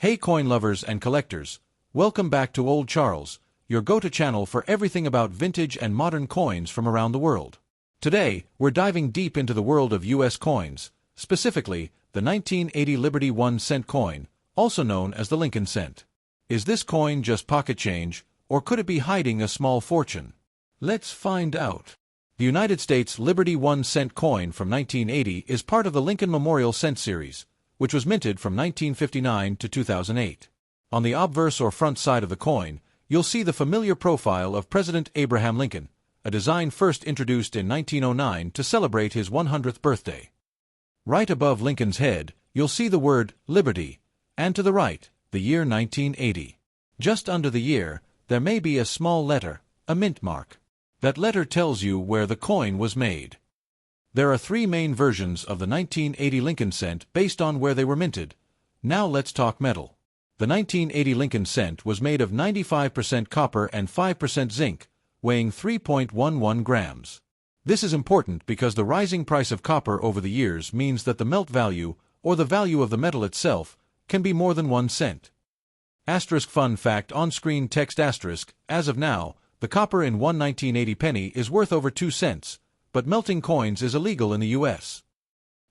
Hey coin lovers and collectors, welcome back to Old Charles, your go-to channel for everything about vintage and modern coins from around the world. Today, we're diving deep into the world of US coins, specifically the 1980 Liberty 1 cent coin, also known as the Lincoln cent. Is this coin just pocket change, or could it be hiding a small fortune? Let's find out. The United States Liberty 1 cent coin from 1980 is part of the Lincoln Memorial Cent series, which was minted from 1959 to 2008. On the obverse or front side of the coin, you'll see the familiar profile of President Abraham Lincoln, a design first introduced in 1909 to celebrate his 100th birthday. Right above Lincoln's head, you'll see the word Liberty, and to the right, the year 1980. Just under the year, there may be a small letter, a mint mark. That letter tells you where the coin was made. There are three main versions of the 1980 Lincoln cent based on where they were minted. Now let's talk metal. The 1980 Lincoln cent was made of 95% copper and 5% zinc, weighing 3.11 grams. This is important because the rising price of copper over the years means that the melt value, or the value of the metal itself, can be more than 1 cent. Asterisk fun fact on-screen text asterisk, as of now, the copper in one 1980 penny is worth over 2 cents, but melting coins is illegal in the US.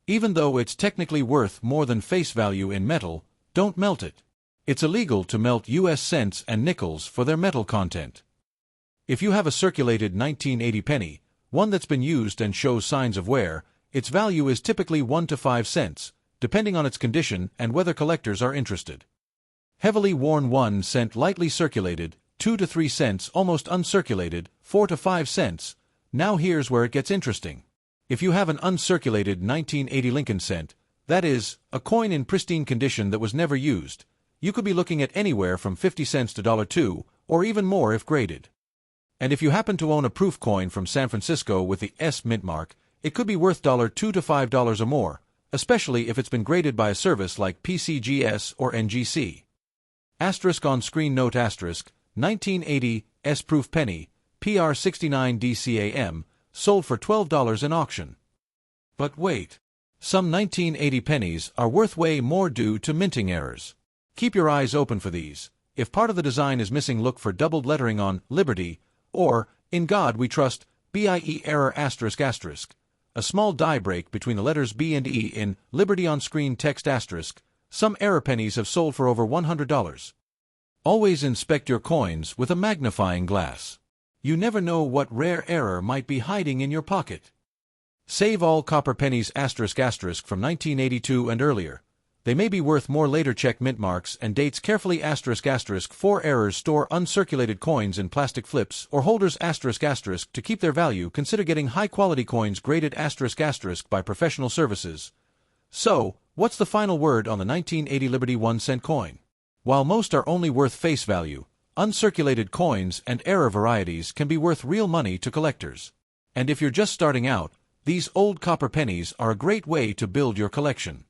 Even though it's technically worth more than face value in metal, don't melt it. It's illegal to melt US cents and nickels for their metal content. If you have a circulated 1980 penny, one that's been used and shows signs of wear, its value is typically 1 to 5 cents, depending on its condition and whether collectors are interested. Heavily worn 1 cent lightly circulated, 2 to 3 cents almost uncirculated, 4 to 5 cents. Now here's where it gets interesting. If you have an uncirculated 1980 Lincoln cent, that is, a coin in pristine condition that was never used, you could be looking at anywhere from 50 cents to $2, or even more if graded. And if you happen to own a proof coin from San Francisco with the S mint mark, it could be worth $2 to $5 or more, especially if it's been graded by a service like PCGS or NGC. Asterisk on screen note asterisk, 1980 S proof penny, PR69 DCAM, sold for $12 in auction. But wait. Some 1980 pennies are worth way more due to minting errors. Keep your eyes open for these. If part of the design is missing, look for doubled lettering on Liberty, or, In God We Trust, BIE error asterisk asterisk. A small die break between the letters B and E in Liberty on screen text asterisk. Some error pennies have sold for over $100. Always inspect your coins with a magnifying glass. You never know what rare error might be hiding in your pocket. Save all copper pennies asterisk asterisk from 1982 and earlier. They may be worth more later. Check mint marks and dates carefully asterisk asterisk for errors. Store uncirculated coins in plastic flips or holders asterisk asterisk to keep their value. Consider getting high-quality coins graded asterisk asterisk by professional services. So, what's the final word on the 1980 Liberty 1 cent coin? While most are only worth face value, uncirculated coins and error varieties can be worth real money to collectors. And if you're just starting out, these old copper pennies are a great way to build your collection.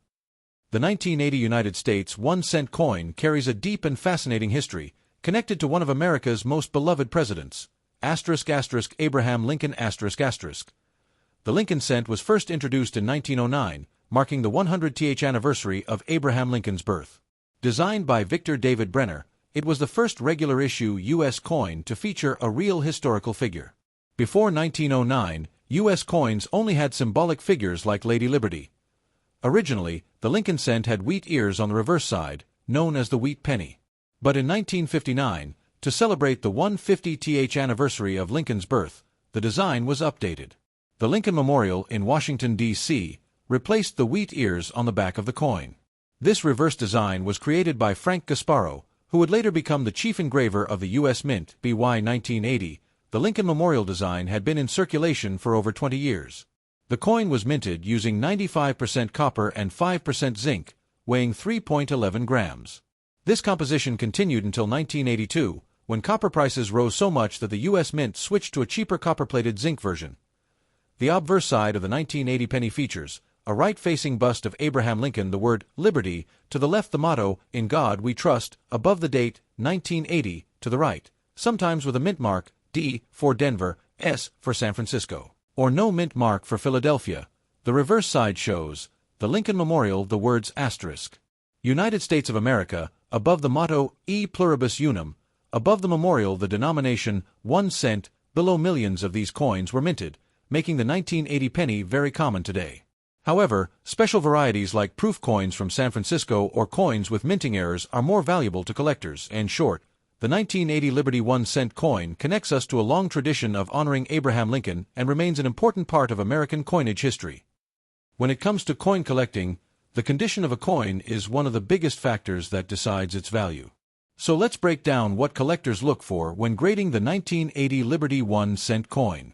The 1980 United States 1 cent coin carries a deep and fascinating history, connected to one of America's most beloved presidents, asterisk asterisk Abraham Lincoln asterisk asterisk. The Lincoln cent was first introduced in 1909, marking the 100th anniversary of Abraham Lincoln's birth. Designed by Victor David Brenner, it was the first regular-issue U.S. coin to feature a real historical figure. Before 1909, U.S. coins only had symbolic figures like Lady Liberty. Originally, the Lincoln cent had wheat ears on the reverse side, known as the wheat penny. But in 1959, to celebrate the 150th anniversary of Lincoln's birth, the design was updated. The Lincoln Memorial in Washington, D.C., replaced the wheat ears on the back of the coin. This reverse design was created by Frank Gasparo, who would later become the chief engraver of the U.S. Mint. BY 1980, the Lincoln Memorial design had been in circulation for over 20 years. The coin was minted using 95% copper and 5% zinc, weighing 3.11 grams. This composition continued until 1982, when copper prices rose so much that the U.S. Mint switched to a cheaper copper-plated zinc version. The obverse side of the 1980 penny features a right-facing bust of Abraham Lincoln, the word Liberty, to the left the motto, In God We Trust, above the date, 1980, to the right, sometimes with a mint mark, D for Denver, S for San Francisco, or no mint mark for Philadelphia. The reverse side shows, the Lincoln Memorial, the words asterisk. United States of America, Above the motto, E pluribus unum, above the memorial the denomination 1 cent, below millions of these coins were minted, making the 1980 penny very common today. However, special varieties like proof coins from San Francisco or coins with minting errors are more valuable to collectors. In short, the 1980 Liberty 1 cent coin connects us to a long tradition of honoring Abraham Lincoln and remains an important part of American coinage history. When it comes to coin collecting, the condition of a coin is one of the biggest factors that decides its value. So let's break down what collectors look for when grading the 1980 Liberty 1 cent coin.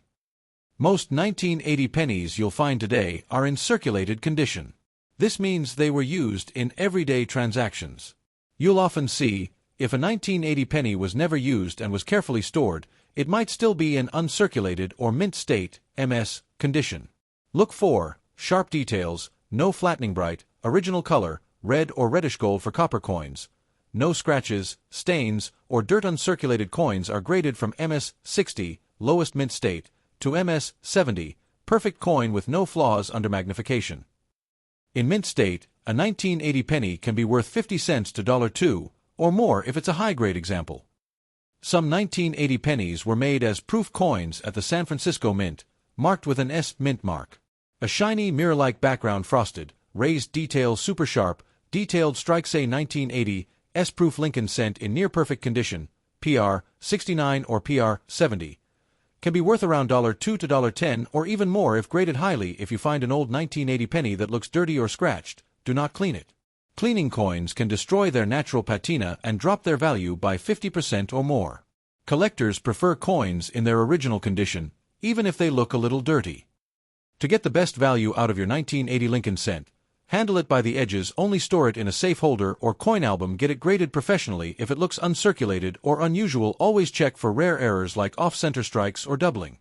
Most 1980 pennies you'll find today are in circulated condition. This means they were used in everyday transactions. You'll often see, if a 1980 penny was never used and was carefully stored, it might still be in uncirculated or mint state, MS, condition. Look for sharp details, no flattening, bright, original color, red or reddish gold for copper coins. No scratches, stains, or dirt. Uncirculated coins are graded from MS 60, lowest mint state, to MS 70, perfect coin with no flaws under magnification. In mint state, a 1980 penny can be worth 50 cents to $2 or more if it's a high-grade example. Some 1980 pennies were made as proof coins at the San Francisco Mint, marked with an S mint mark. A shiny mirror-like background, frosted, raised detail, super sharp, detailed strike. Say 1980 S-proof Lincoln cent in near-perfect condition, PR 69 or PR 70. Can be worth around $2 to $10 or even more if graded highly. If you find an old 1980 penny that looks dirty or scratched, do not clean it. Cleaning coins can destroy their natural patina and drop their value by 50% or more. Collectors prefer coins in their original condition, even if they look a little dirty. To get the best value out of your 1980 Lincoln cent, handle it by the edges. Only store it in a safe holder or coin album. Get it graded professionally. If it looks uncirculated or unusual, always check for rare errors like off-center strikes or doubling.